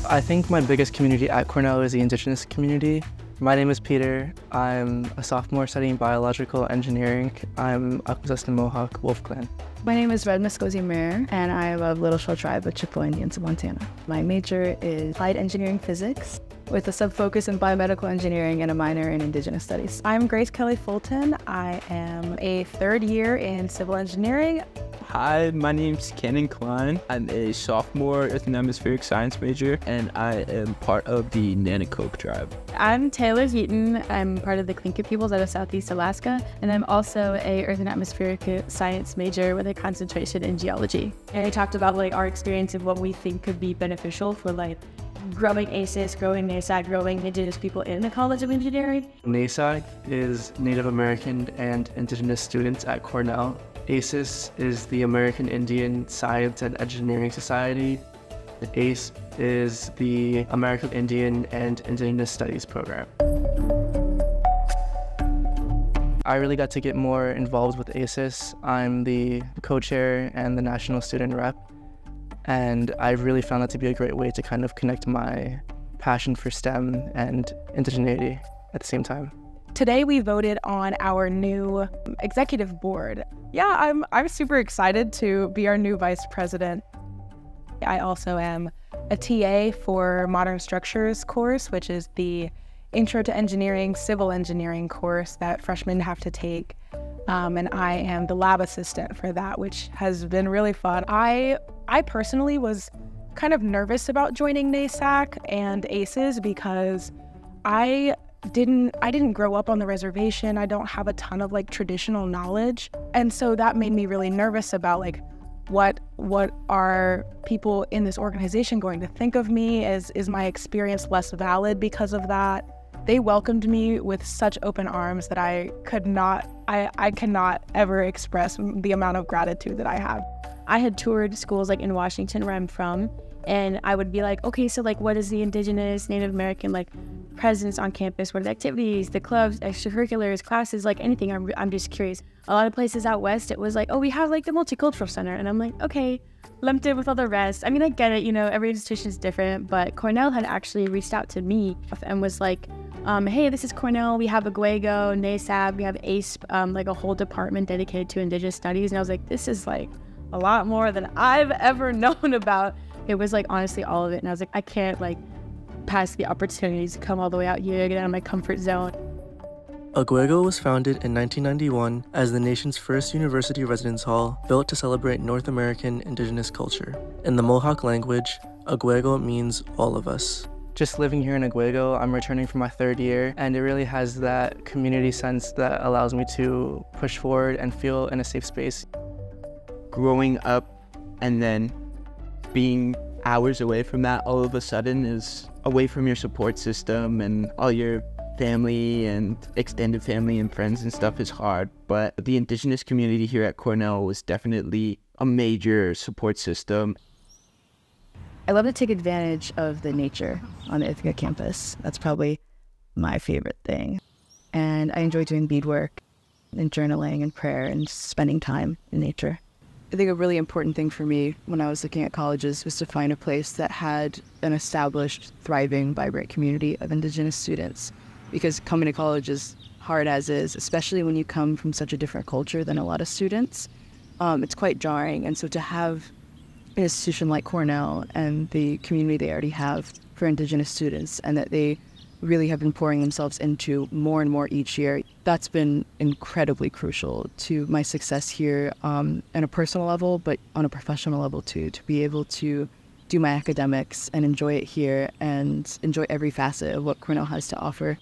I think my biggest community at Cornell is the Indigenous community. My name is Peter. I'm a sophomore studying biological engineering. I'm Akwesasne Mohawk Wolf Clan. My name is Red Muskosi Mir, and I am of Little Shell Tribe of Chippewa Indians of Montana. My major is applied engineering physics with a sub-focus in biomedical engineering and a minor in Indigenous studies. I'm Grace Kelly Fulton. I am a third year in civil engineering. Hi, my name's Kenan Klein. I'm a sophomore Earth and Atmospheric Science major, and I am part of the Nanakoke tribe. I'm Taylor Heaton. I'm part of the Tlingit peoples out of Southeast Alaska, and I'm also a Earth and Atmospheric Science major with a concentration in geology. And I talked about our experience of what we think could be beneficial for growing ACES, growing NASAC, growing Indigenous people in the College of Engineering. NASAC is Native American and Indigenous students at Cornell. ACES is the American Indian Science and Engineering Society. ACE is the American Indian and Indigenous Studies program. I really got to get more involved with ACES. I'm the co-chair and the national student rep, and I really found that to be a great way to kind of connect my passion for STEM and indigeneity at the same time. Today we voted on our new executive board. Yeah, I'm super excited to be our new vice president. I also am a TA for Modern Structures course, which is the Intro to Engineering, Civil Engineering course that freshmen have to take. And I am the lab assistant for that, which has been really fun. I personally was kind of nervous about joining NASAC and ACES because I didn't grow up on the reservation. I don't have a ton of traditional knowledge. And so that made me really nervous about what are people in this organization going to think of me? Is my experience less valid because of that? They welcomed me with such open arms that I cannot ever express the amount of gratitude that I have. I had toured schools in Washington, where I'm from, and I would be okay, so what is the Indigenous, Native American presence on campus? What are the activities, the clubs, extracurriculars, classes, anything? I'm just curious. A lot of places out west, it was oh, we have the multicultural center, and I'm okay, lumped in with all the rest. I mean, I get it, every institution is different, but Cornell had actually reached out to me and was hey, this is Cornell. We have Aguego, NASAB, we have ACE, a whole department dedicated to Indigenous studies, and I was this is a lot more than I've ever known about. It was honestly all of it, and I was I can't pass the opportunities to come all the way out here, get out of my comfort zone. Aguego was founded in 1991 as the nation's first university residence hall built to celebrate North American Indigenous culture. In the Mohawk language, Aguego means all of us. Just living here in Aguego, I'm returning for my third year, and it really has that community sense that allows me to push forward and feel in a safe space. Growing up and then being hours away from that all of a sudden is away from your support system and all your family and extended family and friends and stuff is hard. But the Indigenous community here at Cornell was definitely a major support system. I love to take advantage of the nature on the Ithaca campus. That's probably my favorite thing. And I enjoy doing beadwork and journaling and prayer and spending time in nature. I think a really important thing for me when I was looking at colleges was to find a place that had an established, thriving, vibrant community of Indigenous students. Because coming to college is hard as is, especially when you come from such a different culture than a lot of students. It's quite jarring. And so to have an institution like Cornell and the community they already have for Indigenous students, and that they really have been pouring themselves into more and more each year, that's been incredibly crucial to my success here on a personal level, but on a professional level too, to be able to do my academics and enjoy it here and enjoy every facet of what Cornell has to offer.